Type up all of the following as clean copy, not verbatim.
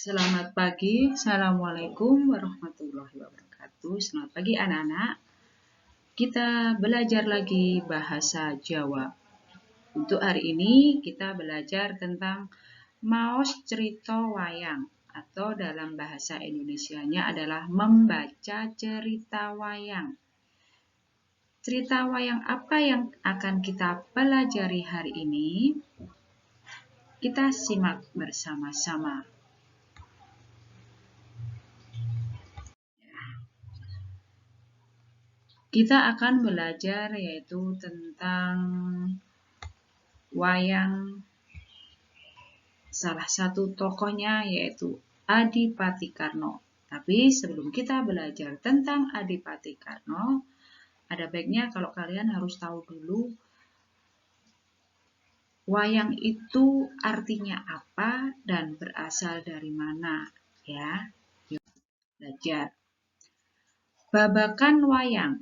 Selamat pagi, Assalamualaikum warahmatullahi wabarakatuh. Selamat pagi anak-anak. Kita belajar lagi bahasa Jawa. Untuk hari ini kita belajar tentang maos cerita wayang atau dalam bahasa Indonesianya adalah membaca cerita wayang. Cerita wayang apa yang akan kita pelajari hari ini? Kita simak bersama-sama. Kita akan belajar yaitu tentang wayang. Salah satu tokohnya yaitu Adipati Karna. Tapi sebelum kita belajar tentang Adipati Karna, ada baiknya kalau kalian harus tahu dulu wayang itu artinya apa dan berasal dari mana, ya. Yuk belajar. Babakan wayang.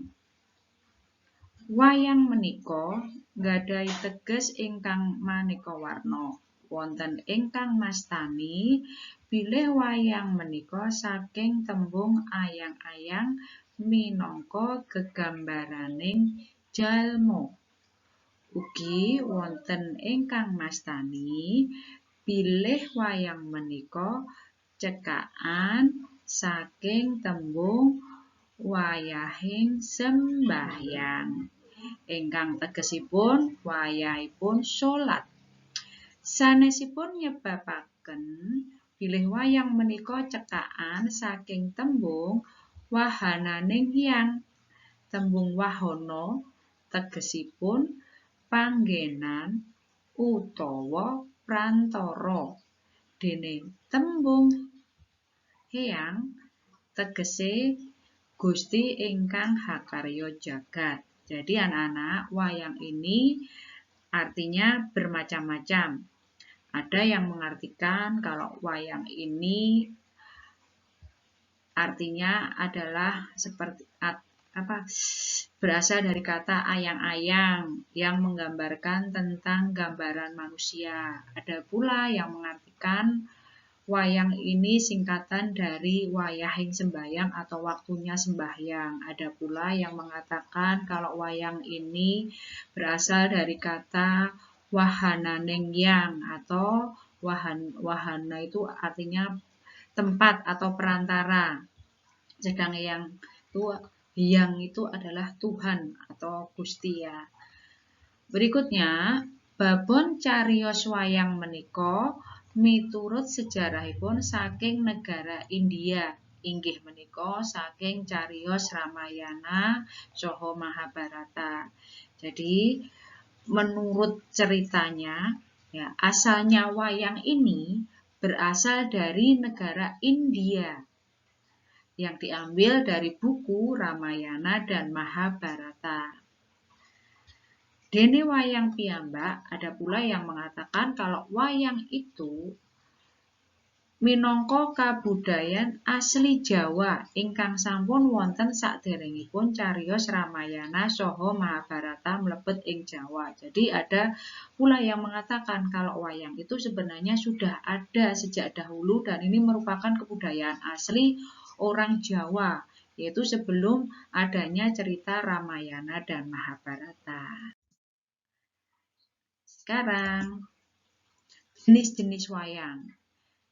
Wayang menika nggadhahi teges ingkang manéka warna. Wonten ingkang mastani bilih wayang menika saking tembung ayang-ayang minangka gegambaraning jalma. Ugi wonten ingkang mastani bilih wayang menika cekakan saking tembung wayahing sembahyang. Ingkang tegesipun wayahipun salat. Sanesipun nyebabaken bilih wayang menika cekakan saking tembung wahananing hyang. Tembung wahana tegesipun panggenan utawa prantara. Dene tembung hyang tegese Gusti ingkang hakarya jagat. Jadi anak-anak, wayang ini artinya bermacam-macam. Ada yang mengartikan kalau wayang ini artinya adalah seperti berasal dari kata ayang-ayang yang menggambarkan tentang gambaran manusia. Ada pula yang mengartikan wayang ini singkatan dari wayahing sembahyang atau waktunya sembahyang. Ada pula yang mengatakan kalau wayang ini berasal dari kata wahananing yang atau wahana itu artinya tempat atau perantara. Sedang yang itu adalah Tuhan atau Gusti ya. Berikutnya, babon cariyos wayang menika miturut sejarahipun saking negara India. Inggih menika saking cariyos Ramayana saha Mahabharata. Jadi, menurut ceritanya, ya, asalnya wayang ini berasal dari negara India yang diambil dari buku Ramayana dan Mahabharata. Dene wayang piyambak, ada pula yang mengatakan kalau wayang itu minangka kabudayan asli Jawa ingkang sampun wonten saderengipun cariyos Ramayana saha Mahabharata mlebet ing Jawa. Jadi ada pula yang mengatakan kalau wayang itu sebenarnya sudah ada sejak dahulu dan ini merupakan kebudayaan asli orang Jawa, yaitu sebelum adanya cerita Ramayana dan Mahabharata. Sekarang, jenis-jenis wayang.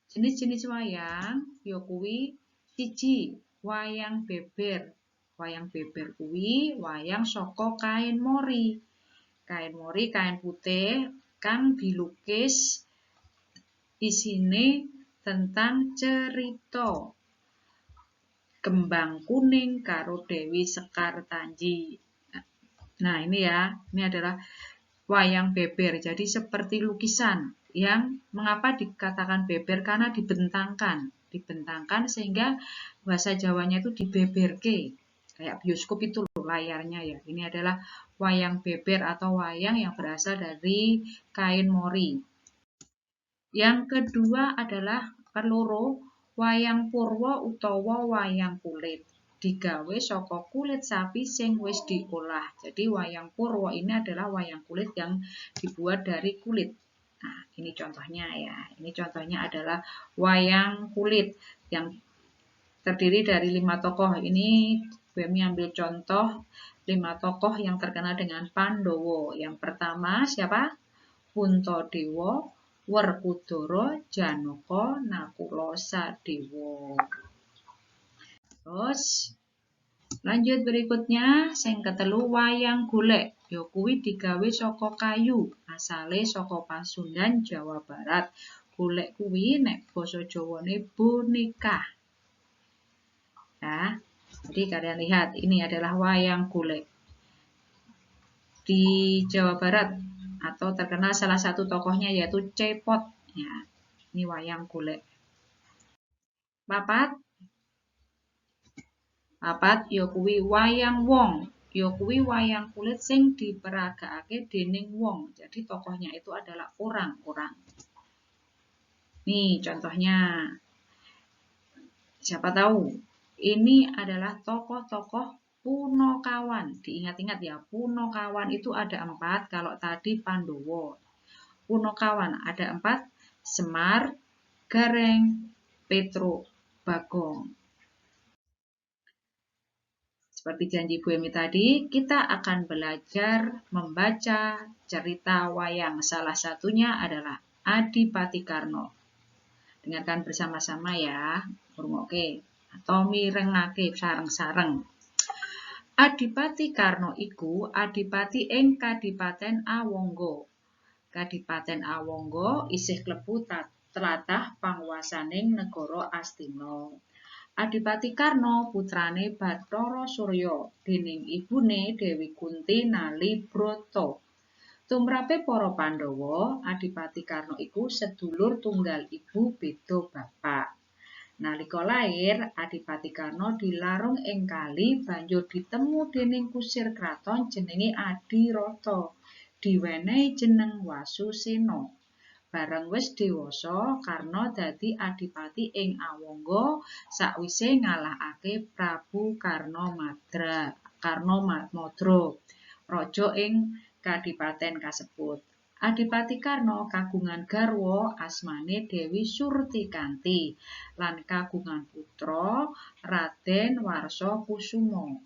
Jenis-jenis wayang yakuwi siji, wayang beber. Wayang beber kuwi wayang saka kain mori. Kain mori, kain putih kang dilukis isine tentang cerita Kembang Kuning karo Dewi Sekar Tanji. Nah, ini ya, ini adalah wayang beber. Jadi seperti lukisan yang mengapa dikatakan beber karena dibentangkan sehingga bahasa Jawanya itu dibeberke. Kayak bioskop itu loh layarnya ya. Ini adalah wayang beber atau wayang yang berasal dari kain mori. Yang kedua adalah keloro wayang purwa utawa wayang kulit. Digawe saka kulit sapi sing wis diolah. Jadi wayang purwa ini adalah wayang kulit yang dibuat dari kulit. Nah, ini contohnya ya. Ini contohnya adalah wayang kulit yang terdiri dari 5 tokoh. Ini Bemi ambil contoh 5 tokoh yang terkenal dengan Pandowo. Yang pertama siapa? Puntadewa, Werkudara, Janaka, Nakula, Sadewa. Terus lanjut berikutnya, sing ketelu wayang golek. Ya kuwi digawe saka kayu, asale saka Pasundan, Jawa Barat. Golek kuwi nek basa Jawane boneka. Nah, jadi kalian lihat ini adalah wayang golek di Jawa Barat atau terkenal salah satu tokohnya yaitu Cepot. Ya, ini wayang golek. Papat ya kuwi wayang wong. Ya kuwi wayang kulit sing diperagakake dening wong. Jadi tokohnya itu adalah orang-orang. Nih contohnya. Siapa tahu ini adalah tokoh-tokoh Punokawan. Diingat-ingat ya, Punokawan itu ada 4. Kalau tadi Pandowo. Punokawan ada 4. Semar, Gareng, Petruk, Bagong. Seperti janji Bu Emi tadi, kita akan belajar membaca cerita wayang. Salah satunya adalah Adipati Karno. Dengarkan bersama-sama ya. Rungokke atau mirengake sareng-sareng. Adipati Karno iku adipati ing Kadipaten Awangga. Kadipaten Awangga isih klebu tlatah panguwasaning negara Astina. Adipati Karno putrane Bathara Surya déning ibune Dewi Kunti Nalibrata. Tumrape para Pandhawa, Adipati Karno iku sedulur tunggal ibu beda bapak. Nalika lair, Adipati Karno dilarung ing kali banjur ditemu dening kusir kraton jenenge Adirata. Diwenehi jeneng Wasusena. Bareng wis dewasa, Karna dadi adipati ing Awangga sakwise ngalahake Prabu Karnamadra, raja ing kadipaten kasebut. Adipati Karna kagungan garwa asmane Dewi Surtikanti lan kagungan putra Raden Warsakusuma.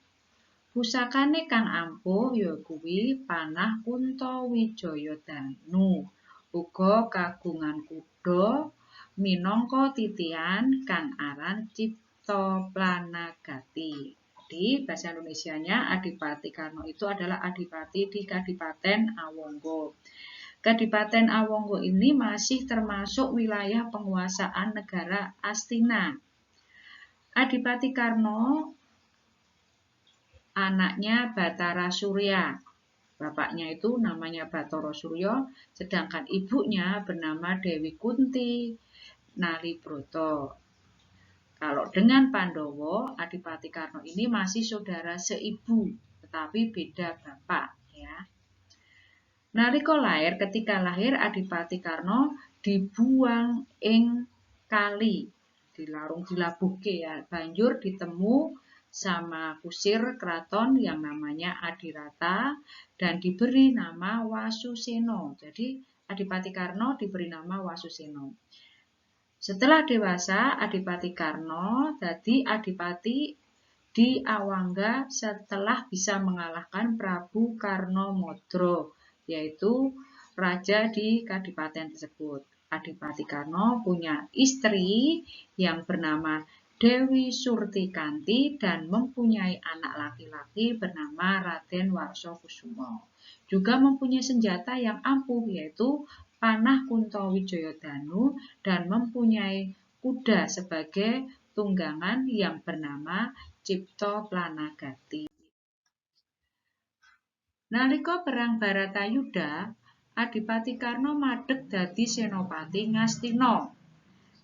Pusakane kang ampuh ya kuwi panah Kuntawijayadanu. Uga kagungan kuda minangka titian kang aran Ciptaplanagati. Jadi bahasa Indonesianya Adipati Karno itu adalah adipati di Kadipaten Awangga. Kadipaten Awangga ini masih termasuk wilayah penguasaan negara Astina. Adipati Karno anaknya Bathara Surya. Bapaknya itu namanya Bathara Surya, sedangkan ibunya bernama Dewi Kunti Nalibrata. Kalau dengan Pandhawa, Adipati Karno ini masih saudara seibu, tetapi beda bapak ya. Nalika lair, ketika lahir Adipati Karno dibuang ing kali, dilabuhke ya, banjur ditemu sama kusir kraton yang namanya Adirata dan diberi nama Wasusena. Jadi Adipati Karno diberi nama Wasusena. Setelah dewasa, Adipati Karno dadi adipati di Awangga setelah bisa mengalahkan Prabu Karnamadra, yaitu raja di kadipaten tersebut. Adipati Karno punya istri yang bernama Dewi Surtikanti dan mempunyai anak laki-laki bernama Raden Warsakusuma. Juga mempunyai senjata yang ampuh yaitu panah Kuntawijayadanu dan mempunyai kuda sebagai tunggangan yang bernama Ciptaplanagati. Nalika perang Baratayuda, Adipati Karno madeg dadi senopati Ngastina.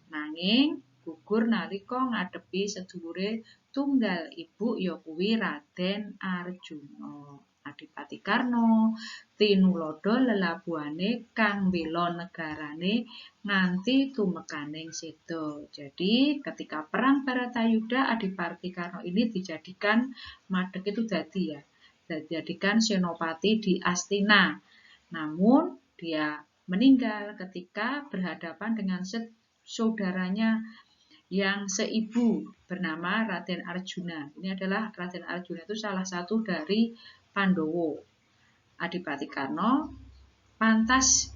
Nanging gugur nalika ngadepi sedulure tunggal ibu yakuwi Raden Arjuna. Adipati Karno tinulada lelabuhane kang mbela negarane nganti tumekaning seda. Jadi ketika perang Baratayuda, Adipati Karno ini dijadikan madeg itu dijadikan senopati di Astina. Namun dia meninggal ketika berhadapan dengan saudaranya yang seibu bernama Raden Arjuna. Ini adalah Raden Arjuna itu salah satu dari Pandowo. Adipati Karna pantas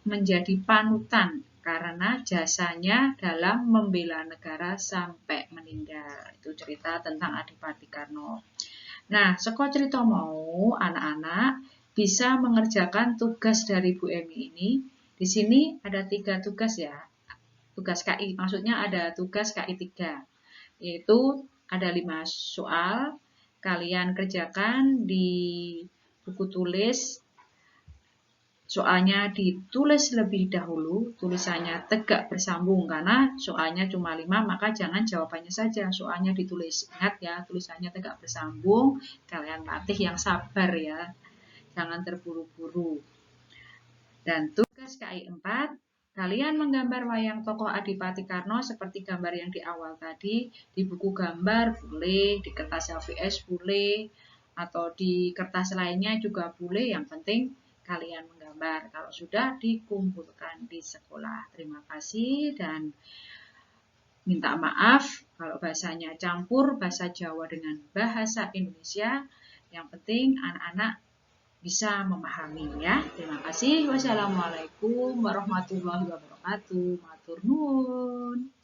menjadi panutan karena jasanya dalam membela negara sampai meninggal. Itu cerita tentang Adipati Karna. Nah, saka cerita mau anak-anak bisa mengerjakan tugas dari Bu Emi ini. Di sini ada 3 tugas ya. Tugas KI, maksudnya ada tugas KI 3. Yaitu ada 5 soal. Kalian kerjakan di buku tulis. Soalnya ditulis lebih dahulu, tulisannya tegak bersambung karena soalnya cuma 5, maka jangan jawabannya saja, soalnya ditulis. Ingat ya, tulisannya tegak bersambung, kalian latih yang sabar ya, jangan terburu-buru. Dan tugas KI 4, kalian menggambar wayang tokoh Adipati Karna seperti gambar yang di awal tadi, di buku gambar boleh, di kertas HVS boleh, atau di kertas lainnya juga boleh, yang penting kalian menggambar. Kalau sudah dikumpulkan di sekolah. Terima kasih dan minta maaf kalau bahasanya campur bahasa Jawa dengan bahasa Indonesia. Yang penting anak-anak bisa memahami ya. Terima kasih. Wassalamualaikum warahmatullahi wabarakatuh. Matur nuwun.